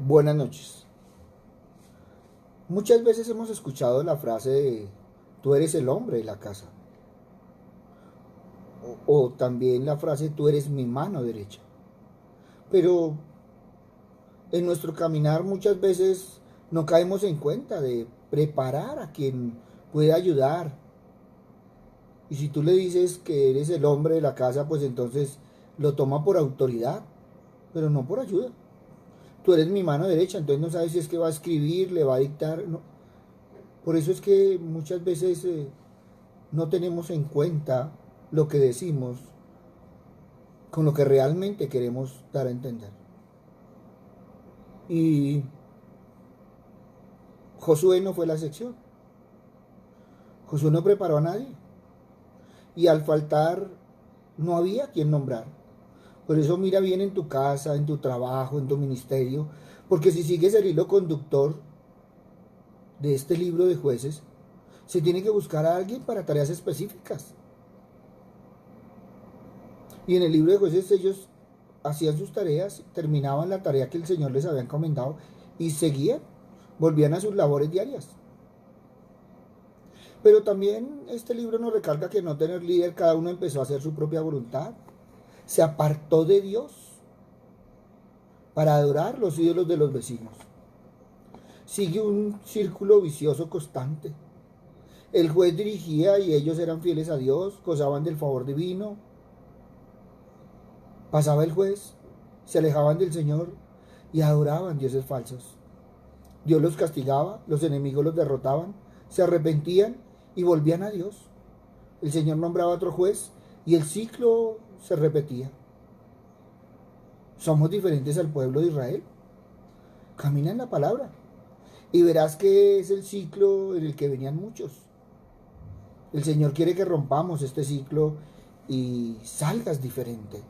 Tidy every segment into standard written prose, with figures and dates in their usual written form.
Buenas noches. Muchas veces hemos escuchado la frase de tú eres el hombre de la casa. O también la frase tú eres mi mano derecha. Pero en nuestro caminar muchas veces no caemos en cuenta de preparar a quien puede ayudar. Y si tú le dices que eres el hombre de la casa, pues entonces lo toma por autoridad, pero no por ayuda. Tú eres mi mano derecha, entonces no sabes si es que va a escribir, le va a dictar. No. Por eso es que muchas veces no tenemos en cuenta lo que decimos con lo que realmente queremos dar a entender. Y Josué no fue la excepción. Josué no preparó a nadie. Y al faltar, no había quien nombrar. Por eso mira bien en tu casa, en tu trabajo, en tu ministerio. Porque si sigues el hilo conductor de este libro de jueces, se tiene que buscar a alguien para tareas específicas. Y en el libro de jueces ellos hacían sus tareas, terminaban la tarea que el Señor les había encomendado y seguían, volvían a sus labores diarias. Pero también este libro nos recalca que no tener líder, cada uno empezó a hacer su propia voluntad. Se apartó de Dios para adorar los ídolos de los vecinos. Sigue un círculo vicioso constante. El juez dirigía y ellos eran fieles a Dios, gozaban del favor divino. Pasaba el juez, se alejaban del Señor y adoraban dioses falsos. Dios los castigaba, los enemigos los derrotaban, se arrepentían y volvían a Dios. El Señor nombraba otro juez y el ciclo se repetía. Somos diferentes al pueblo de Israel. Camina en la palabra y verás que es el ciclo en el que venían muchos. El Señor quiere que rompamos este ciclo y salgas diferente.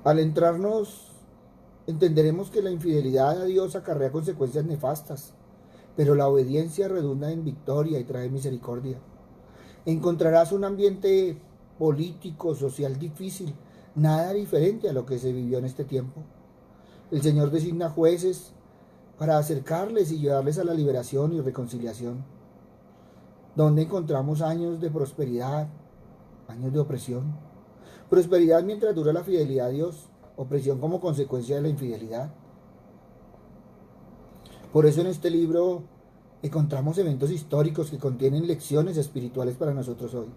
Al entrarnos, entenderemos que la infidelidad a Dios acarrea consecuencias nefastas, pero la obediencia redunda en victoria y trae misericordia. Encontrarás un ambiente político, social difícil, nada diferente a lo que se vivió en este tiempo. El Señor designa jueces para acercarles y llevarles a la liberación y reconciliación, donde encontramos años de prosperidad, años de opresión. Prosperidad mientras dura la fidelidad a Dios, opresión como consecuencia de la infidelidad. Por eso en este libro encontramos eventos históricos que contienen lecciones espirituales para nosotros hoy.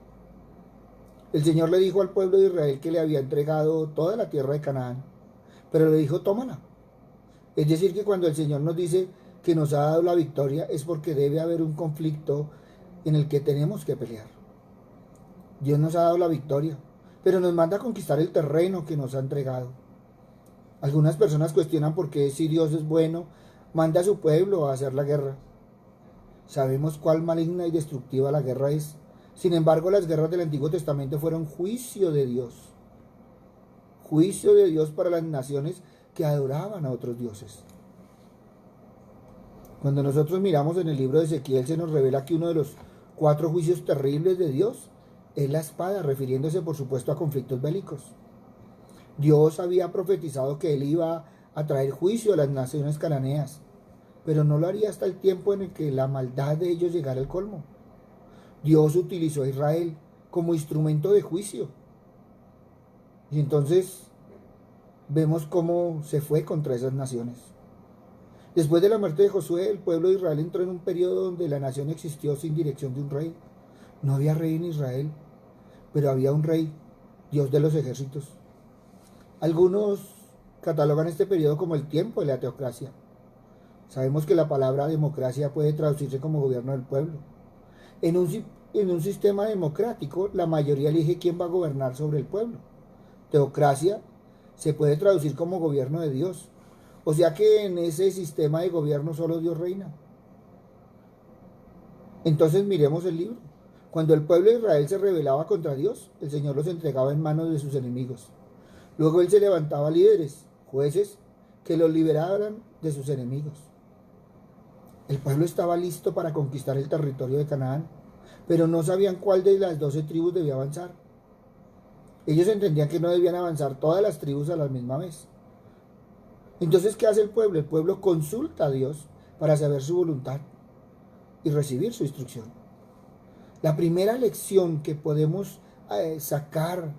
El Señor le dijo al pueblo de Israel que le había entregado toda la tierra de Canaán, pero le dijo, tómala. Es decir, que cuando el Señor nos dice que nos ha dado la victoria es porque debe haber un conflicto en el que tenemos que pelear. Dios nos ha dado la victoria, pero nos manda a conquistar el terreno que nos ha entregado. Algunas personas cuestionan por qué si Dios es bueno, manda a su pueblo a hacer la guerra. Sabemos cuál maligna y destructiva la guerra es. Sin embargo, las guerras del Antiguo Testamento fueron juicio de Dios. Juicio de Dios para las naciones que adoraban a otros dioses. Cuando nosotros miramos en el libro de Ezequiel se nos revela que uno de los 4 juicios terribles de Dios es la espada, refiriéndose por supuesto a conflictos bélicos. Dios había profetizado que él iba a traer juicio a las naciones cananeas, pero no lo haría hasta el tiempo en el que la maldad de ellos llegara al colmo. Dios utilizó a Israel como instrumento de juicio. Y entonces vemos cómo se fue contra esas naciones. Después de la muerte de Josué, el pueblo de Israel entró en un periodo donde la nación existió sin dirección de un rey. No había rey en Israel, pero había un rey, Dios de los ejércitos. Algunos catalogan este periodo como el tiempo de la teocracia. Sabemos que la palabra democracia puede traducirse como gobierno del pueblo. En un sistema democrático, la mayoría elige quién va a gobernar sobre el pueblo. Teocracia se puede traducir como gobierno de Dios. O sea que en ese sistema de gobierno solo Dios reina. Entonces miremos el libro. Cuando el pueblo de Israel se rebelaba contra Dios, el Señor los entregaba en manos de sus enemigos. Luego él se levantaba líderes, jueces, que los liberaran de sus enemigos. El pueblo estaba listo para conquistar el territorio de Canaán, pero no sabían cuál de las 12 tribus debía avanzar. Ellos entendían que no debían avanzar todas las tribus a la misma vez. Entonces, ¿qué hace el pueblo? El pueblo consulta a Dios para saber su voluntad y recibir su instrucción. La primera lección que podemos sacar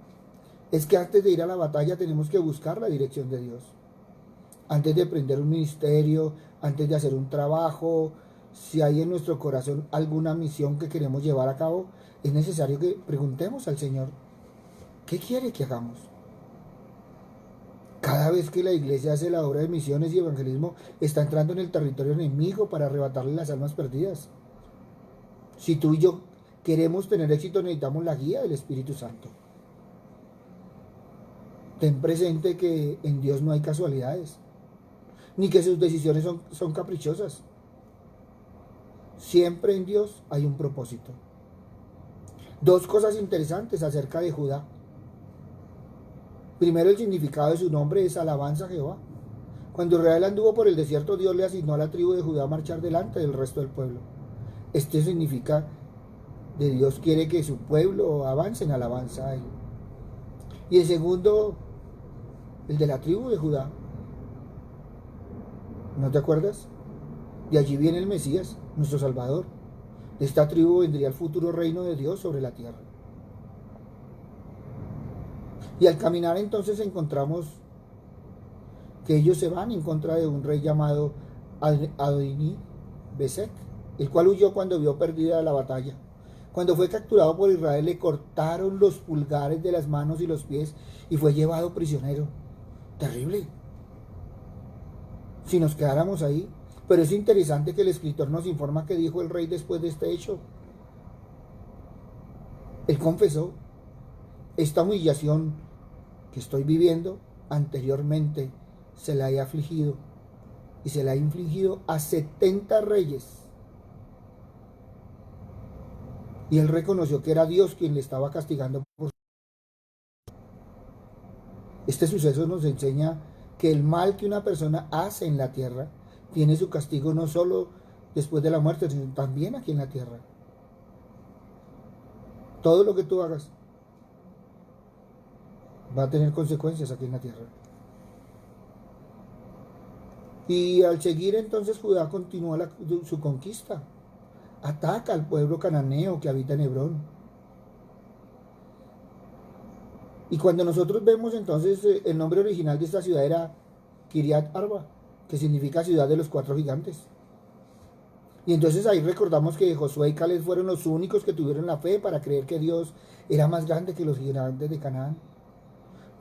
es que antes de ir a la batalla tenemos que buscar la dirección de Dios. Antes de emprender un ministerio, antes de hacer un trabajo, si hay en nuestro corazón alguna misión que queremos llevar a cabo, es necesario que preguntemos al Señor, ¿qué quiere que hagamos? Cada vez que la iglesia hace la obra de misiones y evangelismo, está entrando en el territorio enemigo para arrebatarle las almas perdidas. Si tú y yo queremos tener éxito, necesitamos la guía del Espíritu Santo. Ten presente que en Dios no hay casualidades, ni que sus decisiones son caprichosas. Siempre en Dios hay un propósito. Dos cosas interesantes acerca de Judá. Primero, el significado de su nombre es alabanza a Jehová. Cuando Israel anduvo por el desierto, Dios le asignó a la tribu de Judá marchar delante del resto del pueblo. Este significa de Dios quiere que su pueblo avance en alabanza a Él. Y el segundo, el de la tribu de Judá. ¿No te acuerdas? De allí viene el Mesías, nuestro Salvador. De esta tribu vendría el futuro reino de Dios sobre la tierra. Y al caminar entonces encontramos que ellos se van en contra de un rey llamado Adoni Besek, el cual huyó cuando vio perdida la batalla. Cuando fue capturado por Israel, le cortaron los pulgares de las manos y los pies y fue llevado prisionero. Terrible. Si nos quedáramos ahí. Pero es interesante que el escritor nos informa que dijo el rey después de este hecho. Él confesó: esta humillación que estoy viviendo anteriormente se la he afligido y se la he infligido a 70 reyes. Y él reconoció que era Dios quien le estaba castigando por este suceso. Nos enseña que el mal que una persona hace en la tierra tiene su castigo no solo después de la muerte, sino también aquí en la tierra. Todo lo que tú hagas va a tener consecuencias aquí en la tierra. Y al seguir entonces Judá continúa su conquista. Ataca al pueblo cananeo que habita en Hebrón. Y cuando nosotros vemos entonces el nombre original de esta ciudad era Kiriat Arba, que significa ciudad de los 4 gigantes. Y entonces ahí recordamos que Josué y Caleb fueron los únicos que tuvieron la fe para creer que Dios era más grande que los gigantes de Canaán.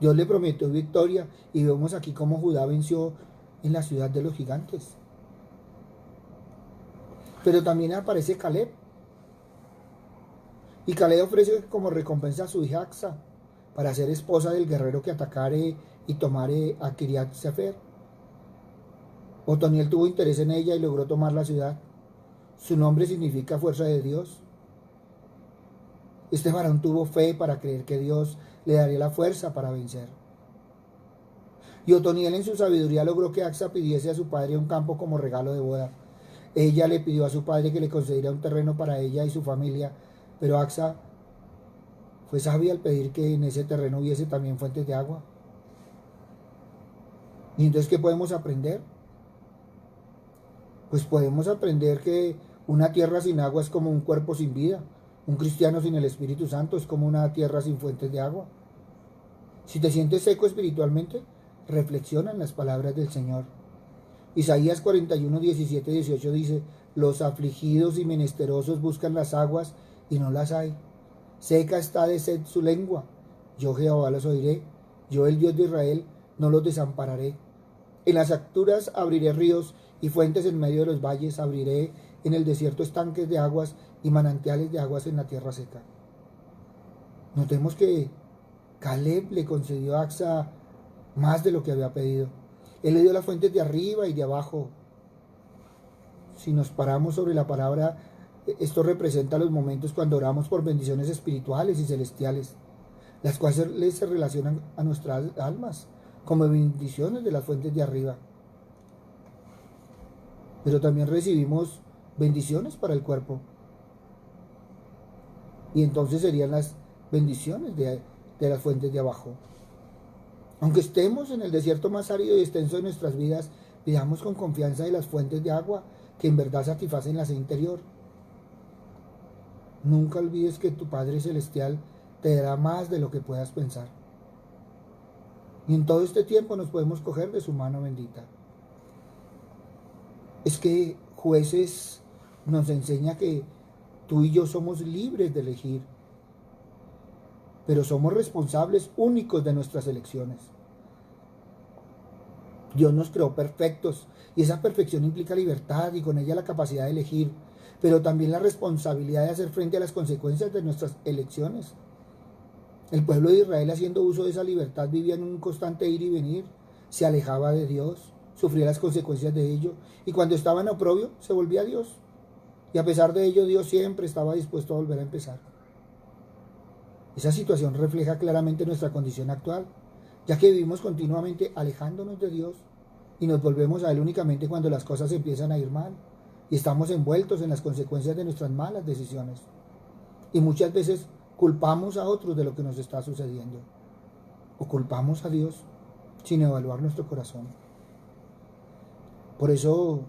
Dios le prometió victoria y vemos aquí cómo Judá venció en la ciudad de los gigantes. Pero también aparece Caleb. Y Caleb ofrece como recompensa a su hija Axa para ser esposa del guerrero que atacare y tomare a Kiriat Sefer. Otoniel tuvo interés en ella y logró tomar la ciudad. Su nombre significa fuerza de Dios. Este varón tuvo fe para creer que Dios le daría la fuerza para vencer. Y Otoniel en su sabiduría logró que Axa pidiese a su padre un campo como regalo de boda. Ella le pidió a su padre que le concediera un terreno para ella y su familia, pero Axa fue sabia al pedir que en ese terreno hubiese también fuentes de agua. ¿Y entonces qué podemos aprender? Pues podemos aprender que una tierra sin agua es como un cuerpo sin vida. Un cristiano sin el Espíritu Santo es como una tierra sin fuentes de agua. Si te sientes seco espiritualmente, reflexiona en las palabras del Señor. Isaías 41, 17 y 18 dice: los afligidos y menesterosos buscan las aguas y no las hay. Seca está de sed su lengua. Yo Jehová los oiré. Yo el Dios de Israel no los desampararé. En las alturas abriré ríos y fuentes en medio de los valles. Abriré en el desierto estanques de aguas y manantiales de aguas en la tierra seca. Notemos que Caleb le concedió a Axa más de lo que había pedido. Él le dio las fuentes de arriba y de abajo. Si nos paramos sobre la palabra, esto representa los momentos cuando oramos por bendiciones espirituales y celestiales, las cuales se relacionan a nuestras almas como bendiciones de las fuentes de arriba. Pero también recibimos bendiciones para el cuerpo. Y entonces serían las bendiciones de las fuentes de abajo. Aunque estemos en el desierto más árido y extenso de nuestras vidas, pidamos con confianza de las fuentes de agua que en verdad satisfacen la sed interior. Nunca olvides que tu Padre Celestial te dará más de lo que puedas pensar. Y en todo este tiempo nos podemos coger de su mano bendita. Es que Jueces nos enseña que tú y yo somos libres de elegir, pero somos responsables únicos de nuestras elecciones. Dios nos creó perfectos y esa perfección implica libertad y con ella la capacidad de elegir, pero también la responsabilidad de hacer frente a las consecuencias de nuestras elecciones. El pueblo de Israel, haciendo uso de esa libertad, vivía en un constante ir y venir, se alejaba de Dios, sufría las consecuencias de ello, y cuando estaba en oprobio, se volvía a Dios. Y a pesar de ello, Dios siempre estaba dispuesto a volver a empezar. Esa situación refleja claramente nuestra condición actual, ya que vivimos continuamente alejándonos de Dios y nos volvemos a Él únicamente cuando las cosas empiezan a ir mal y estamos envueltos en las consecuencias de nuestras malas decisiones. Y muchas veces culpamos a otros de lo que nos está sucediendo, o culpamos a Dios sin evaluar nuestro corazón. Por eso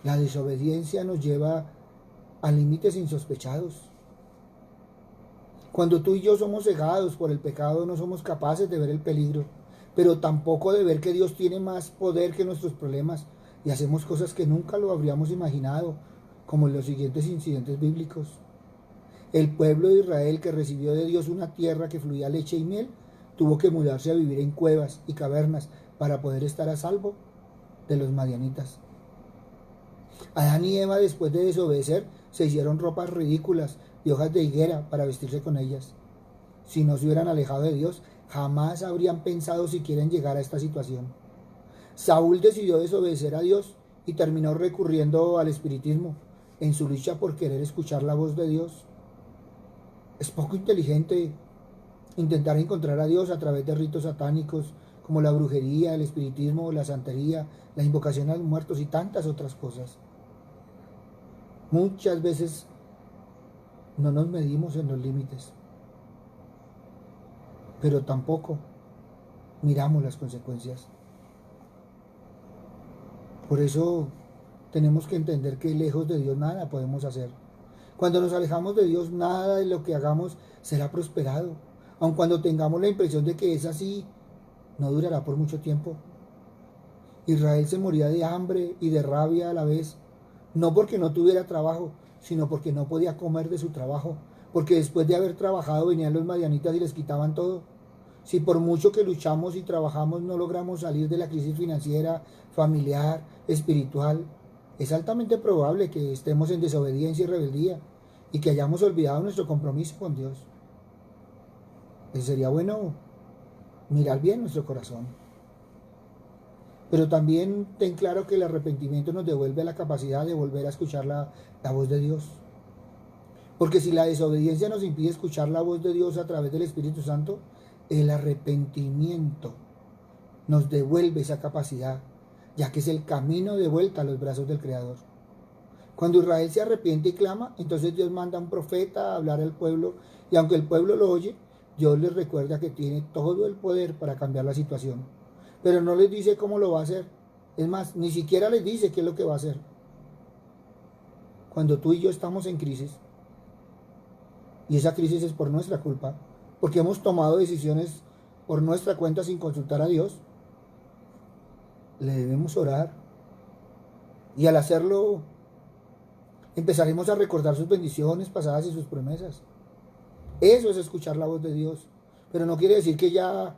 la desobediencia nos lleva a límites insospechados. Cuando tú y yo somos cegados por el pecado, no somos capaces de ver el peligro, pero tampoco de ver que Dios tiene más poder que nuestros problemas y hacemos cosas que nunca lo habríamos imaginado, como en los siguientes incidentes bíblicos. El pueblo de Israel, que recibió de Dios una tierra que fluía leche y miel, tuvo que mudarse a vivir en cuevas y cavernas para poder estar a salvo de los madianitas. Adán y Eva, después de desobedecer, se hicieron ropas ridículas de hojas de higuera para vestirse con ellas. Si no se hubieran alejado de Dios, jamás habrían pensado siquiera en llegar a esta situación. Saúl decidió desobedecer a Dios y terminó recurriendo al espiritismo en su lucha por querer escuchar la voz de Dios. Es poco inteligente intentar encontrar a Dios a través de ritos satánicos como la brujería, el espiritismo, la santería, la invocación a los muertos y tantas otras cosas. Muchas veces no nos medimos en los límites, pero tampoco miramos las consecuencias. Por eso tenemos que entender que lejos de Dios nada podemos hacer. Cuando nos alejamos de Dios, nada de lo que hagamos será prosperado. Aun cuando tengamos la impresión de que es así, no durará por mucho tiempo. Israel se moría de hambre y de rabia a la vez, no porque no tuviera trabajo, sino porque no podía comer de su trabajo, porque después de haber trabajado venían los madianitas y les quitaban todo. Si por mucho que luchamos y trabajamos no logramos salir de la crisis financiera, familiar, espiritual, es altamente probable que estemos en desobediencia y rebeldía y que hayamos olvidado nuestro compromiso con Dios. Sería bueno mirar bien nuestro corazón. Pero también ten claro que el arrepentimiento nos devuelve la capacidad de volver a escuchar la voz de Dios. Porque si la desobediencia nos impide escuchar la voz de Dios a través del Espíritu Santo, el arrepentimiento nos devuelve esa capacidad, ya que es el camino de vuelta a los brazos del Creador. Cuando Israel se arrepiente y clama, entonces Dios manda a un profeta a hablar al pueblo, y aunque el pueblo lo oye, Dios les recuerda que tiene todo el poder para cambiar la situación, pero no les dice cómo lo va a hacer. Es más, ni siquiera les dice qué es lo que va a hacer. Cuando tú y yo estamos en crisis, y esa crisis es por nuestra culpa, porque hemos tomado decisiones por nuestra cuenta sin consultar a Dios, le debemos orar. Y al hacerlo, empezaremos a recordar sus bendiciones pasadas y sus promesas. Eso es escuchar la voz de Dios. Pero no quiere decir que ya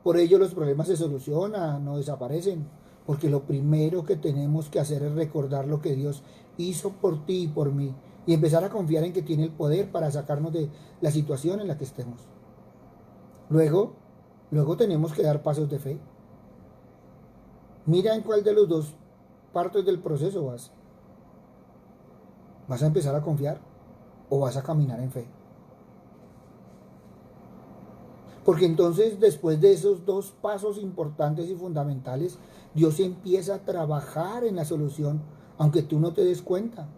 por ello los problemas se solucionan, no desaparecen. Porque lo primero que tenemos que hacer es recordar lo que Dios hizo por ti y por mí. Y empezar a confiar en que tiene el poder para sacarnos de la situación en la que estemos. Luego tenemos que dar pasos de fe. Mira en cuál de los dos partes del proceso vas. ¿Vas a empezar a confiar o vas a caminar en fe? Porque entonces, después de esos dos pasos importantes y fundamentales, Dios empieza a trabajar en la solución, aunque tú no te des cuenta.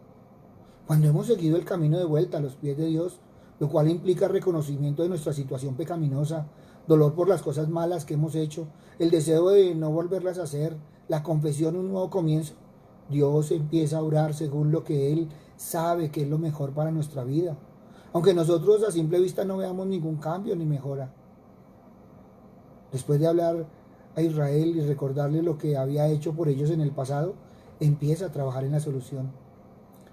Cuando hemos seguido el camino de vuelta a los pies de Dios, lo cual implica reconocimiento de nuestra situación pecaminosa, dolor por las cosas malas que hemos hecho, el deseo de no volverlas a hacer, la confesión, un nuevo comienzo, Dios empieza a orar según lo que Él sabe que es lo mejor para nuestra vida. Aunque nosotros a simple vista no veamos ningún cambio ni mejora. Después de hablar a Israel y recordarle lo que había hecho por ellos en el pasado, empieza a trabajar en la solución.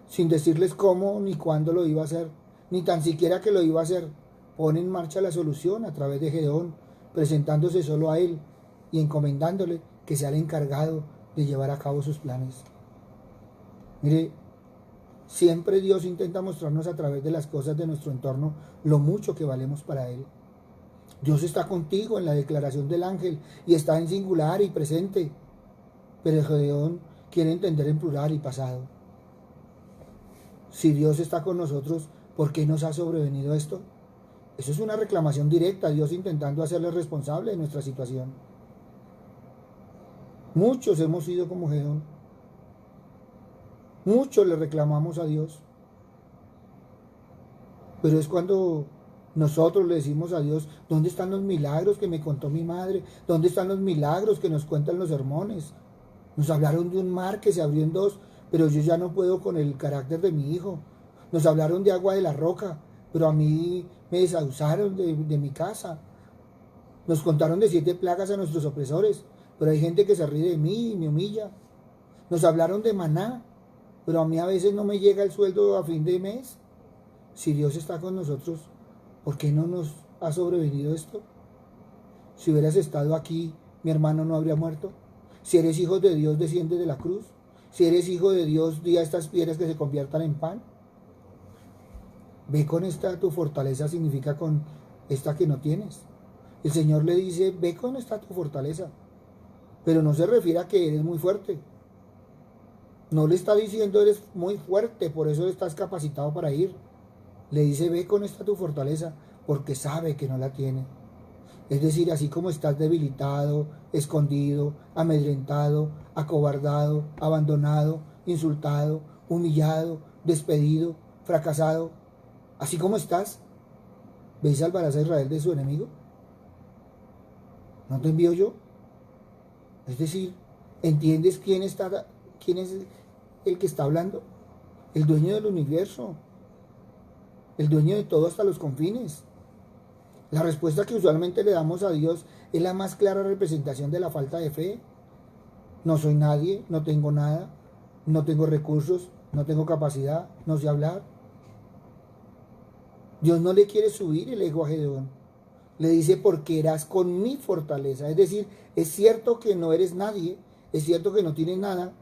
Sin decirles cómo ni cuándo lo iba a hacer, ni tan siquiera que lo iba a hacer, pone en marcha la solución a través de Gedeón, presentándose solo a él y encomendándole que sea el encargado de llevar a cabo sus planes. Mire, siempre Dios intenta mostrarnos a través de las cosas de nuestro entorno lo mucho que valemos para Él. Dios está contigo en la declaración del ángel y está en singular y presente, pero el Gedeón quiere entender en plural y pasado. Si Dios está con nosotros, ¿por qué nos ha sobrevenido esto? Eso es una reclamación directa a Dios intentando hacerle responsable de nuestra situación. Muchos hemos sido como Gedeón. Muchos le reclamamos a Dios. Pero es cuando nosotros le decimos a Dios, ¿dónde están los milagros que me contó mi madre? ¿Dónde están los milagros que nos cuentan los sermones? Nos hablaron de un mar que se abrió en dos, pero yo ya no puedo con el carácter de mi hijo. Nos hablaron de agua de la roca, pero a mí me desahuciaron de mi casa. Nos contaron de 7 plagas a nuestros opresores, pero hay gente que se ríe de mí y me humilla. Nos hablaron de maná, pero a mí a veces no me llega el sueldo a fin de mes. Si Dios está con nosotros, ¿por qué no nos ha sobrevenido esto? Si hubieras estado aquí, mi hermano no habría muerto. Si eres hijo de Dios, desciende de la cruz. Si eres hijo de Dios, di a estas piedras que se conviertan en pan. Ve con esta tu fortaleza, significa con esta que no tienes. El Señor le dice, ve con esta tu fortaleza. Pero no se refiere a que eres muy fuerte. No le está diciendo eres muy fuerte, por eso estás capacitado para ir. Le dice, ve con esta tu fortaleza, porque sabe que no la tiene. Es decir, así como estás debilitado, escondido, amedrentado, acobardado, abandonado, insultado, humillado, despedido, fracasado, así como estás, ¿ve y salvarás a Israel de su enemigo? ¿No te envío yo? Es decir, ¿entiendes quién es el que está hablando? El dueño del universo, el dueño de todo hasta los confines. La respuesta que usualmente le damos a Dios es la más clara representación de la falta de fe. No soy nadie, no tengo nada, no tengo recursos, no tengo capacidad, no sé hablar. Dios no le quiere subir el ego a Gedeón. Le dice, porque eras con mi fortaleza. Es decir, es cierto que no eres nadie, es cierto que no tienes nada,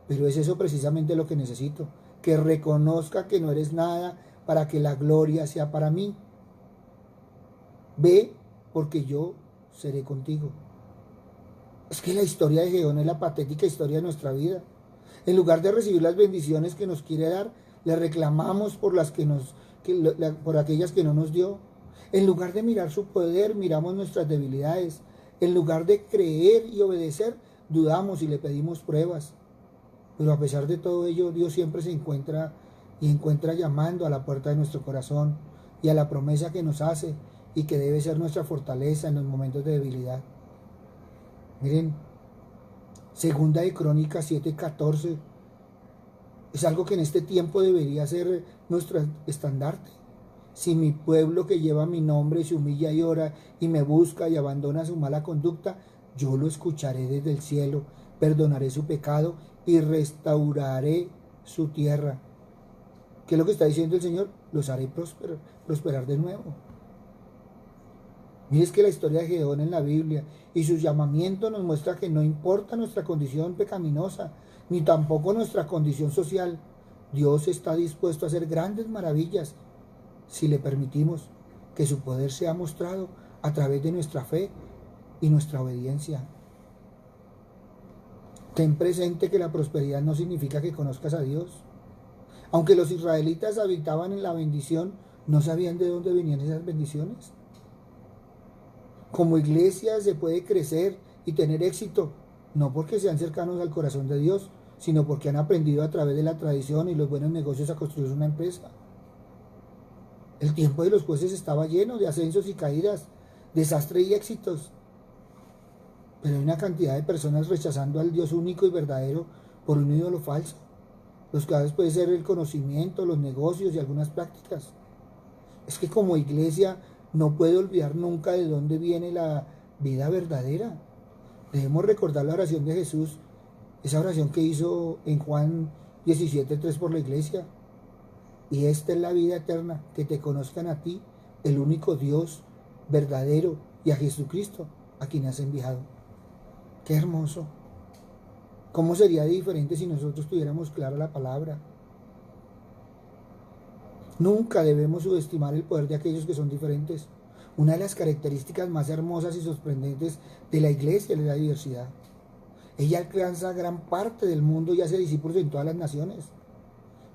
pero es eso precisamente lo que necesito. Que reconozca que no eres nada para que la gloria sea para mí. Ve, porque yo seré contigo. Es que la historia de Gedeón es la patética historia de nuestra vida. En lugar de recibir las bendiciones que nos quiere dar, le reclamamos por aquellas que no nos dio. En lugar de mirar su poder, miramos nuestras debilidades. En lugar de creer y obedecer, dudamos y le pedimos pruebas. Pero a pesar de todo ello, Dios siempre se encuentra llamando a la puerta de nuestro corazón y a la promesa que nos hace y que debe ser nuestra fortaleza en los momentos de debilidad. Miren, Segunda de Crónicas 7:14 es algo que en este tiempo debería ser nuestro estandarte. Si mi pueblo que lleva mi nombre se humilla y ora y me busca y abandona su mala conducta, yo lo escucharé desde el cielo, perdonaré su pecado y restauraré su tierra. ¿Qué es lo que está diciendo el Señor? Los haré prosperar de nuevo. Mire, es que la historia de Gedeón en la Biblia y su llamamiento nos muestra que no importa nuestra condición pecaminosa, ni tampoco nuestra condición social, Dios está dispuesto a hacer grandes maravillas si le permitimos que su poder sea mostrado a través de nuestra fe y nuestra obediencia. Ten presente que la prosperidad no significa que conozcas a Dios. Aunque los israelitas habitaban en la bendición, no sabían de dónde venían esas bendiciones. Como iglesia se puede crecer y tener éxito, no porque sean cercanos al corazón de Dios, sino porque han aprendido a través de la tradición y los buenos negocios a construir una empresa. El tiempo de los jueces estaba lleno de ascensos y caídas, desastre y éxitos. Pero hay una cantidad de personas rechazando al Dios único y verdadero por un ídolo falso. Los claves puede ser el conocimiento, los negocios y algunas prácticas. Es que como iglesia no puede olvidar nunca de dónde viene la vida verdadera. Debemos recordar la oración de Jesús, esa oración que hizo en Juan 17:3 por la iglesia. Y esta es la vida eterna, que te conozcan a ti, el único Dios verdadero, y a Jesucristo, a quien has enviado. Qué hermoso. ¿Cómo sería diferente si nosotros tuviéramos clara la palabra? Nunca debemos subestimar el poder de aquellos que son diferentes. Una de las características más hermosas y sorprendentes de la iglesia es la diversidad. Ella alcanza gran parte del mundo y hace discípulos en todas las naciones.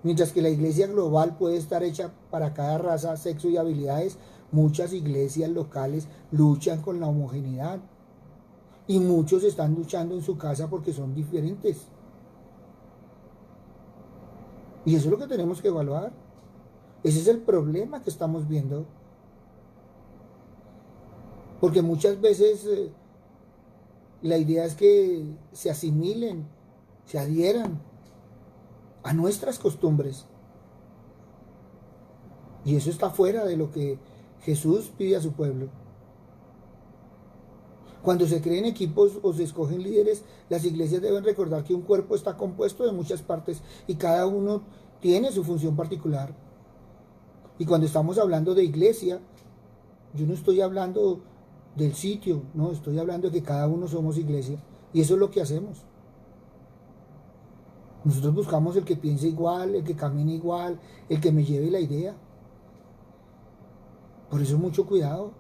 Mientras que la iglesia global puede estar hecha para cada raza, sexo y habilidades, muchas iglesias locales luchan con la homogeneidad. Y muchos están luchando en su casa porque son diferentes. Y eso es lo que tenemos que evaluar. Ese es el problema que estamos viendo. Porque muchas veces la idea es que se asimilen, se adhieran a nuestras costumbres. Y eso está fuera de lo que Jesús pide a su pueblo. Cuando se creen equipos o se escogen líderes, las iglesias deben recordar que un cuerpo está compuesto de muchas partes y cada uno tiene su función particular. Y cuando estamos hablando de iglesia, yo no estoy hablando del sitio, no, estoy hablando de que cada uno somos iglesia. Y eso es lo que hacemos. Nosotros buscamos el que piense igual, el que camine igual, el que me lleve la idea. Por eso mucho cuidado.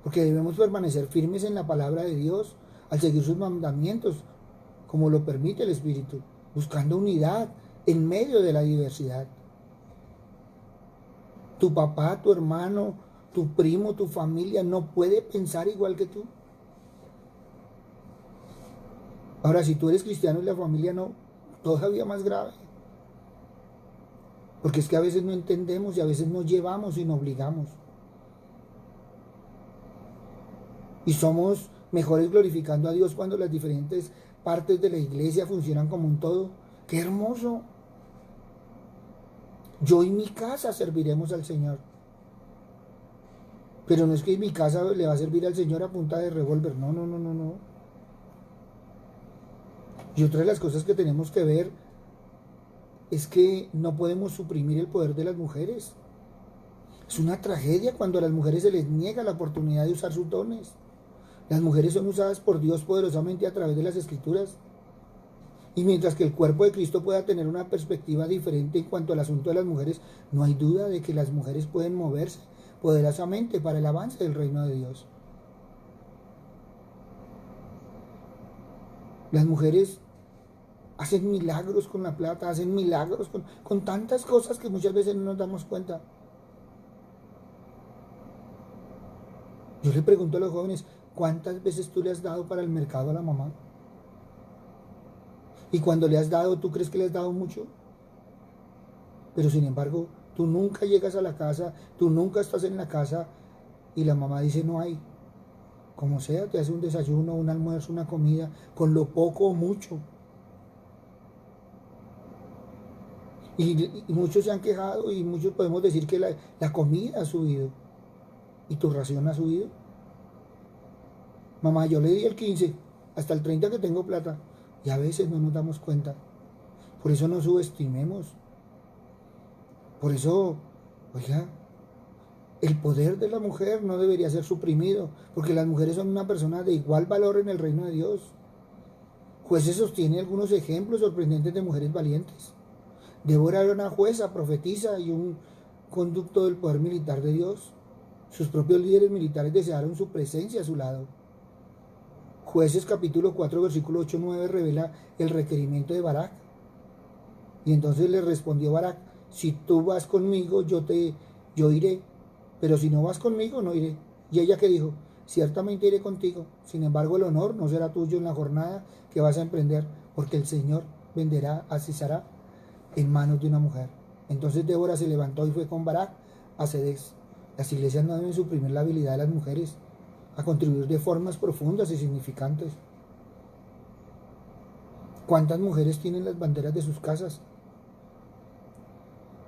Porque debemos permanecer firmes en la palabra de Dios al seguir sus mandamientos, como lo permite el Espíritu, buscando unidad en medio de la diversidad. Tu papá, tu hermano, tu primo, tu familia no puede pensar igual que tú. Ahora, si tú eres cristiano y la familia no, todavía más grave. Porque es que a veces no entendemos y a veces nos llevamos y nos obligamos. Y somos mejores glorificando a Dios cuando las diferentes partes de la iglesia funcionan como un todo. ¡Qué hermoso! Yo y mi casa serviremos al Señor. Pero no es que mi casa le va a servir al Señor a punta de revólver. No, no, no, no, no. Y otra de las cosas que tenemos que ver es que no podemos suprimir el poder de las mujeres. Es una tragedia cuando a las mujeres se les niega la oportunidad de usar sus dones. Las mujeres son usadas por Dios poderosamente a través de las Escrituras. Y mientras que el cuerpo de Cristo pueda tener una perspectiva diferente en cuanto al asunto de las mujeres, no hay duda de que las mujeres pueden moverse poderosamente para el avance del reino de Dios. Las mujeres hacen milagros con la plata, hacen milagros con tantas cosas que muchas veces no nos damos cuenta. Yo le pregunto a los jóvenes, ¿cuántas veces tú le has dado para el mercado a la mamá? Y cuando le has dado, ¿tú crees que le has dado mucho? Pero sin embargo, tú nunca llegas a la casa, tú nunca estás en la casa y la mamá dice no hay. Como sea, te hace un desayuno, un almuerzo, una comida, con lo poco o mucho. Y muchos se han quejado y muchos podemos decir que la comida ha subido. ¿Y tu ración ha subido? Mamá, yo le di el 15, hasta el 30 que tengo plata. Y a veces no nos damos cuenta. Por eso no subestimemos. Por eso, oiga, el poder de la mujer no debería ser suprimido, porque las mujeres son una persona de igual valor en el reino de Dios. Jueces sostiene algunos ejemplos sorprendentes de mujeres valientes. Débora era una jueza, profetisa y un conducto del poder militar de Dios. Sus propios líderes militares desearon su presencia a su lado. Jueces capítulo 4, versículo 8-9 revela el requerimiento de Barak. Y entonces le respondió Barak, si tú vas conmigo, yo iré, pero si no vas conmigo, no iré. Y ella que dijo, ciertamente iré contigo, sin embargo el honor no será tuyo en la jornada que vas a emprender, porque el Señor venderá a Sisara en manos de una mujer. Entonces Débora se levantó y fue con Barak a Cedes. Las iglesias no deben suprimir la habilidad de las mujeres a contribuir de formas profundas y significantes. ¿Cuántas mujeres tienen las banderas de sus casas?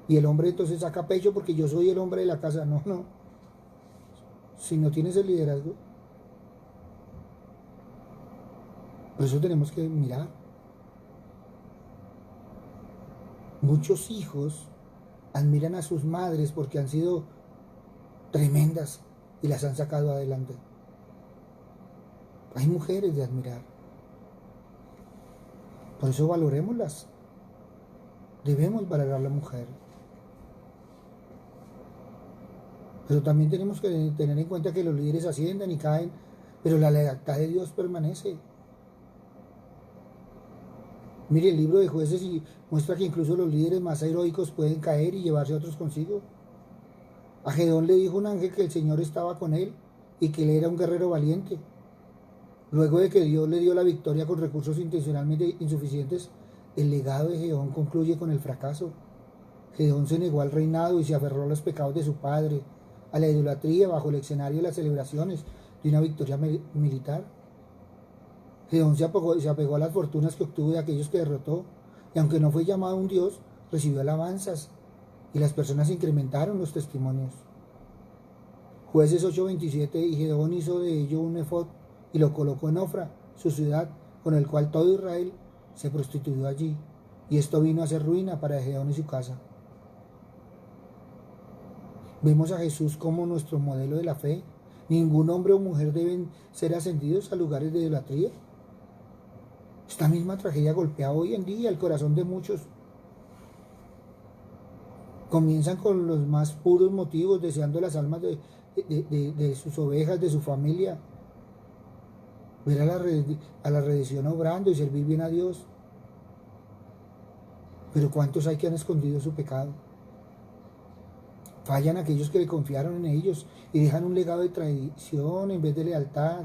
Y el hombre entonces saca pecho porque yo soy el hombre de la casa. No, no. Si no tienes el liderazgo. Por eso tenemos que mirar. Muchos hijos admiran a sus madres porque han sido tremendas y las han sacado adelante. Hay mujeres de admirar. Por eso valorémoslas. Debemos valorar a la mujer. Pero también tenemos que tener en cuenta que los líderes ascienden y caen, pero la lealtad de Dios permanece. Mire, el libro de Jueces muestra que incluso los líderes más heroicos pueden caer y llevarse a otros consigo. A Gedeón le dijo un ángel que el Señor estaba con él y que él era un guerrero valiente. Luego de que Dios le dio la victoria con recursos intencionalmente insuficientes, el legado de Gedeón concluye con el fracaso. Gedeón se negó al reinado y se aferró a los pecados de su padre, a la idolatría bajo el escenario de las celebraciones de una victoria militar. Gedeón se apegó a las fortunas que obtuvo de aquellos que derrotó, y aunque no fue llamado un dios, recibió alabanzas, y las personas incrementaron los testimonios. Jueces 8:27, y Gedeón hizo de ello un efod, y lo colocó en Ofra, su ciudad, con el cual todo Israel se prostituyó allí, y esto vino a ser ruina para Gedeón y su casa. Vemos a Jesús como nuestro modelo de la fe. Ningún hombre o mujer deben ser ascendidos a lugares de idolatría. Esta misma tragedia golpea hoy en día el corazón de muchos. Comienzan con los más puros motivos, deseando las almas de sus ovejas, de su familia. Ver a la redención obrando y servir bien a Dios. Pero ¿cuántos hay que han escondido su pecado? Fallan aquellos que le confiaron en ellos y dejan un legado de traición en vez de lealtad.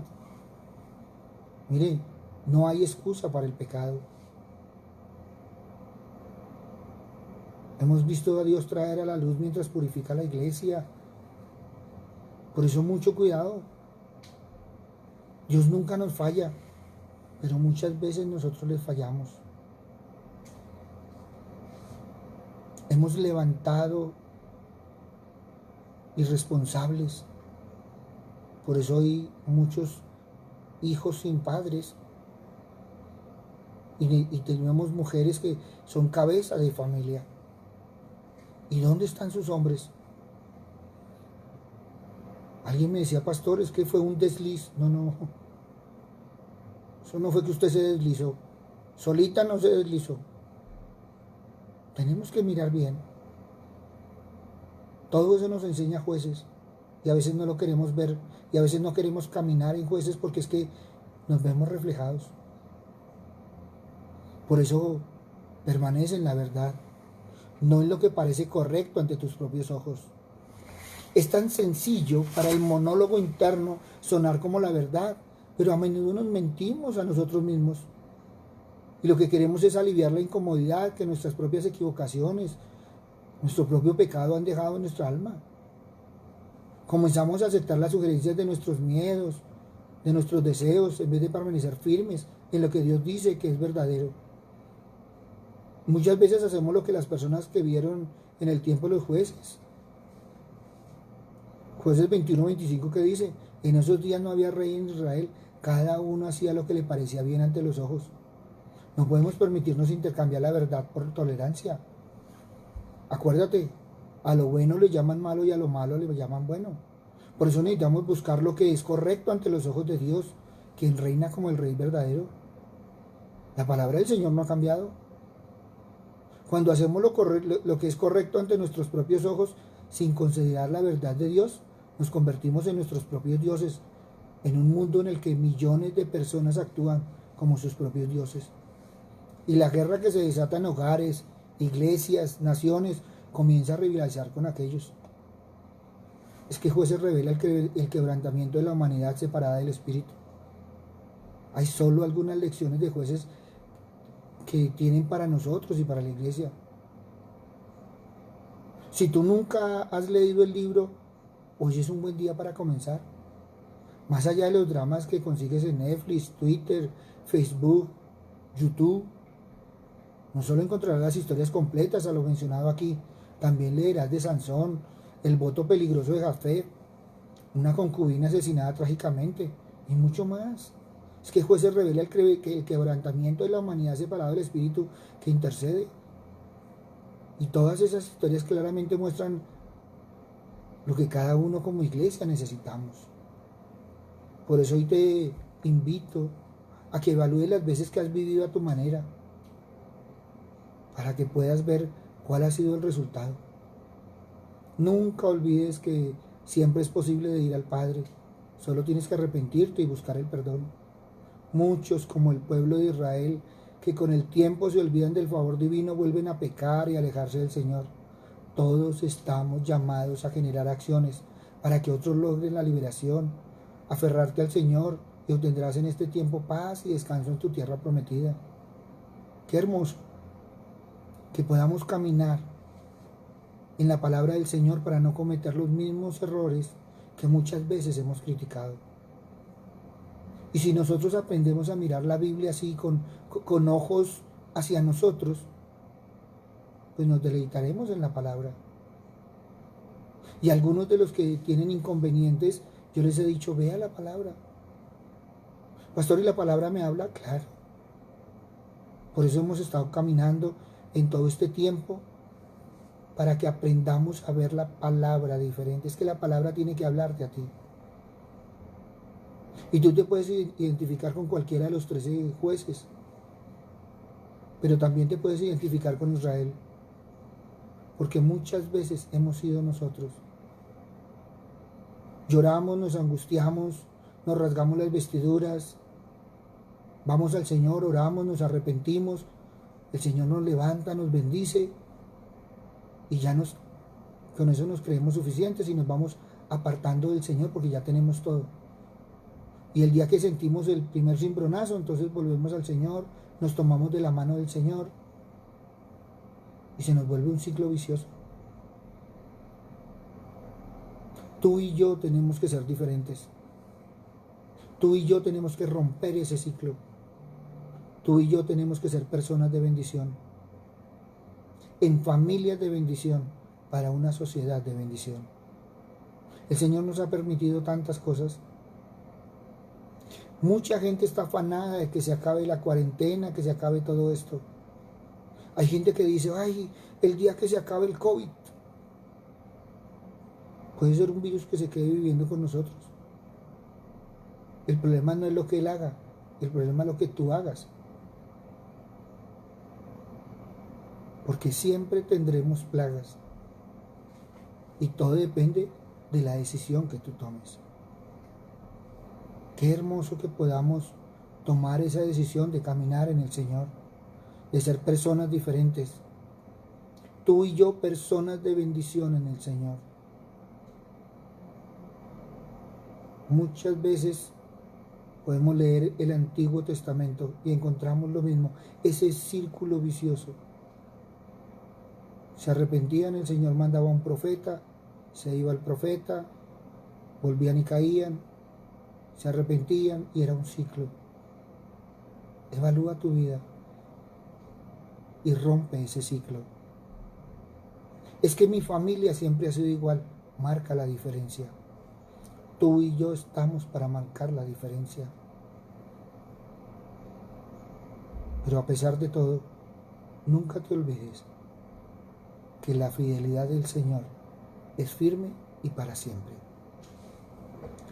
Mire, no hay excusa para el pecado. Hemos visto a Dios traer a la luz mientras purifica la iglesia. Por eso mucho cuidado. Dios nunca nos falla, pero muchas veces nosotros le fallamos. Hemos levantado irresponsables. Por eso hay muchos hijos sin padres. Y tenemos mujeres que son cabeza de familia. ¿Y dónde están sus hombres? Alguien me decía, pastor, es que fue un desliz. No, no. Eso no fue que usted se deslizó. Solita no se deslizó. Tenemos que mirar bien. Todo eso nos enseña Jueces. Y a veces no lo queremos ver. Y a veces no queremos caminar en Jueces porque es que nos vemos reflejados. Por eso permanece en la verdad. No en lo que parece correcto ante tus propios ojos. Es tan sencillo para el monólogo interno sonar como la verdad, pero a menudo nos mentimos a nosotros mismos. Y lo que queremos es aliviar la incomodidad que nuestras propias equivocaciones, nuestro propio pecado han dejado en nuestra alma. Comenzamos a aceptar las sugerencias de nuestros miedos, de nuestros deseos, en vez de permanecer firmes en lo que Dios dice que es verdadero. Muchas veces hacemos lo que las personas que vieron en el tiempo de los jueces. Jueces 21:25 que dice, en esos días no había rey en Israel, cada uno hacía lo que le parecía bien ante los ojos. No podemos permitirnos intercambiar la verdad por tolerancia. Acuérdate, a lo bueno le llaman malo y a lo malo le llaman bueno. Por eso necesitamos buscar lo que es correcto ante los ojos de Dios, quien reina como el rey verdadero. La palabra del Señor no ha cambiado. Cuando hacemos lo que es correcto ante nuestros propios ojos, sin considerar la verdad de Dios, nos convertimos en nuestros propios dioses, en un mundo en el que millones de personas actúan como sus propios dioses. Y la guerra que se desata en hogares, iglesias, naciones, comienza a rivalizar con aquellos. Es que Jueces revela el quebrantamiento de la humanidad separada del Espíritu. Hay solo algunas lecciones de Jueces que tienen para nosotros y para la iglesia. Si tú nunca has leído el libro, Hoy es un buen día para comenzar. Más allá de los dramas que consigues en Netflix, Twitter, Facebook, YouTube, no solo encontrarás las historias completas a lo mencionado aquí, también leerás de Sansón, el voto peligroso de Jafet, una concubina asesinada trágicamente y mucho más. Es que Jueces revela el quebrantamiento de la humanidad separado del Espíritu que intercede. Y todas esas historias claramente muestran lo que cada uno como iglesia necesitamos. Por eso hoy te invito a que evalúes las veces que has vivido a tu manera, para que puedas ver cuál ha sido el resultado. Nunca olvides que siempre es posible de ir al Padre, solo tienes que arrepentirte y buscar el perdón. Muchos, como el pueblo de Israel, que con el tiempo se olvidan del favor divino, vuelven a pecar y alejarse del Señor. Todos estamos llamados a generar acciones para que otros logren la liberación. Aferrarte al Señor y obtendrás en este tiempo paz y descanso en tu tierra prometida. Qué hermoso que podamos caminar en la palabra del Señor para no cometer los mismos errores que muchas veces hemos criticado. Y si nosotros aprendemos a mirar la Biblia así, con ojos hacia nosotros, pues nos deleitaremos en la palabra. Y algunos de los que tienen inconvenientes, yo les he dicho, vea la palabra. Pastor, ¿y la palabra me habla? Claro. Por eso hemos estado caminando en todo este tiempo, para que aprendamos a ver la palabra diferente. Es que la palabra tiene que hablarte a ti. Y tú te puedes identificar con cualquiera de los 13 jueces, pero también te puedes identificar con Israel, porque muchas veces hemos sido nosotros. Lloramos, nos angustiamos, nos rasgamos las vestiduras, vamos al Señor, oramos, nos arrepentimos, el Señor nos levanta, nos bendice, y ya con eso nos creemos suficientes y nos vamos apartando del Señor porque ya tenemos todo. Y el día que sentimos el primer cimbronazo, entonces volvemos al Señor, nos tomamos de la mano del Señor y se nos vuelve un ciclo vicioso. Tú y yo tenemos que ser diferentes. Tú y yo tenemos que romper ese ciclo. Tú y yo tenemos que ser personas de bendición, en familias de bendición, para una sociedad de bendición. El Señor nos ha permitido tantas cosas. Mucha gente está afanada de que se acabe la cuarentena, que se acabe todo esto. Hay gente que dice, ay, el día que se acabe el COVID. Puede ser un virus que se quede viviendo con nosotros. El problema no es lo que Él haga, el problema es lo que tú hagas. Porque siempre tendremos plagas. Y todo depende de la decisión que tú tomes. Qué hermoso que podamos tomar esa decisión de caminar en el Señor, de ser personas diferentes. Tú y yo, personas de bendición en el Señor. Muchas veces podemos leer el Antiguo Testamento y encontramos lo mismo, ese círculo vicioso. Se arrepentían, el Señor mandaba a un profeta, se iba el profeta, volvían y caían, se arrepentían y era un ciclo. Evalúa tu vida y rompe ese ciclo. Es que mi familia siempre ha sido igual. Marca la diferencia. Tú y yo estamos para marcar la diferencia. Pero a pesar de todo, nunca te olvides que la fidelidad del Señor es firme y para siempre.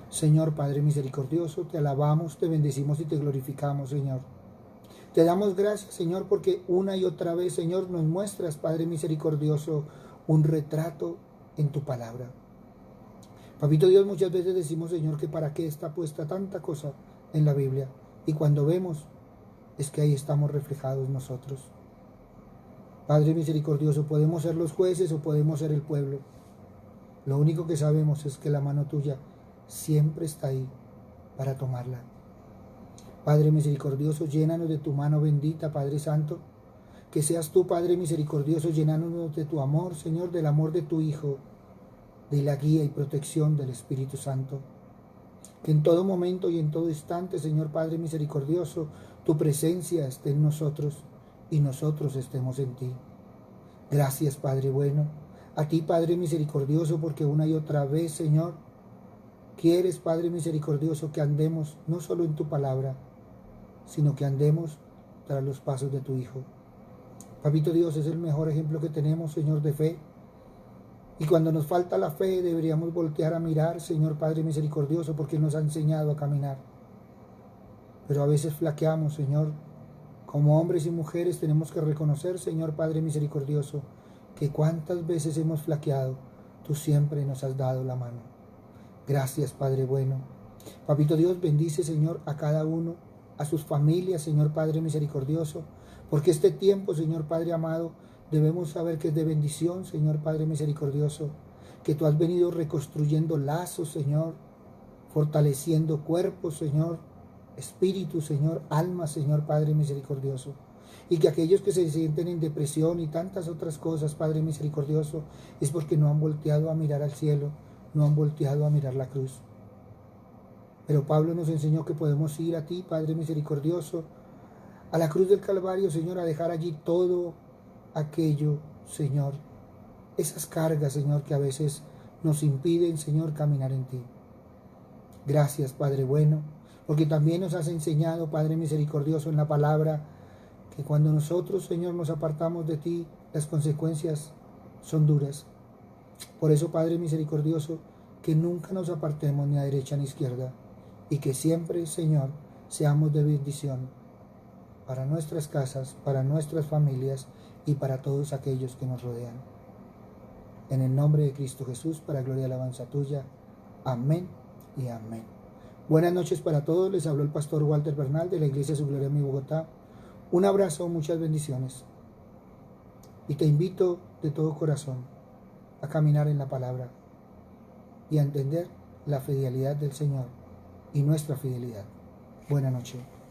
Señor Padre misericordioso, te alabamos, te bendecimos y te glorificamos, Señor. Te damos gracias, Señor, porque una y otra vez, Señor, nos muestras, Padre misericordioso, un retrato en tu palabra. Papito Dios, muchas veces decimos, Señor, que para qué está puesta tanta cosa en la Biblia. Y cuando vemos, es que ahí estamos reflejados nosotros. Padre misericordioso, podemos ser los jueces o podemos ser el pueblo. Lo único que sabemos es que la mano tuya siempre está ahí para tomarla. Padre misericordioso, llénanos de tu mano bendita, Padre Santo. Que seas tú, Padre misericordioso, llenándonos de tu amor, Señor, del amor de tu Hijo. de la guía y protección del Espíritu Santo. Que en todo momento y en todo instante, Señor Padre misericordioso, tu presencia esté en nosotros y nosotros estemos en ti. Gracias, Padre bueno. A ti, Padre misericordioso, porque una y otra vez, Señor, quieres, Padre misericordioso, que andemos no solo en tu palabra, sino que andemos tras los pasos de tu Hijo. Papito Dios, es el mejor ejemplo que tenemos, Señor, de fe. Y cuando nos falta la fe, deberíamos voltear a mirar, Señor Padre misericordioso, porque nos ha enseñado a caminar. Pero a veces flaqueamos, Señor. Como hombres y mujeres tenemos que reconocer, Señor Padre misericordioso, que cuántas veces hemos flaqueado, tú siempre nos has dado la mano. Gracias, Padre bueno. Papito Dios, bendice, Señor, a cada uno, a sus familias, Señor Padre misericordioso, porque este tiempo, Señor Padre amado, debemos saber que es de bendición, Señor Padre misericordioso, que tú has venido reconstruyendo lazos, Señor, fortaleciendo cuerpos, Señor, espíritu, Señor, alma, Señor Padre misericordioso. Y que aquellos que se sienten en depresión y tantas otras cosas, Padre misericordioso, es porque no han volteado a mirar al cielo, no han volteado a mirar la cruz. Pero Pablo nos enseñó que podemos ir a ti, Padre misericordioso, a la cruz del Calvario, Señor, a dejar allí todo aquello, Señor, esas cargas, Señor, que a veces nos impiden, Señor, caminar en ti. Gracias, Padre bueno, porque también nos has enseñado, Padre misericordioso, en la palabra, que cuando nosotros, Señor, nos apartamos de ti, las consecuencias son duras. Por eso, Padre misericordioso, que nunca nos apartemos ni a derecha ni a izquierda, y que siempre, Señor, seamos de bendición para nuestras casas, para nuestras familias y para todos aquellos que nos rodean. En el nombre de Cristo Jesús, para gloria y alabanza tuya. Amén y amén. Buenas noches para todos. Les habló el pastor Walter Bernal de la Iglesia Su Gloria en Bogotá. Un abrazo, muchas bendiciones. Y te invito de todo corazón a caminar en la palabra y a entender la fidelidad del Señor y nuestra fidelidad. Buenas noches.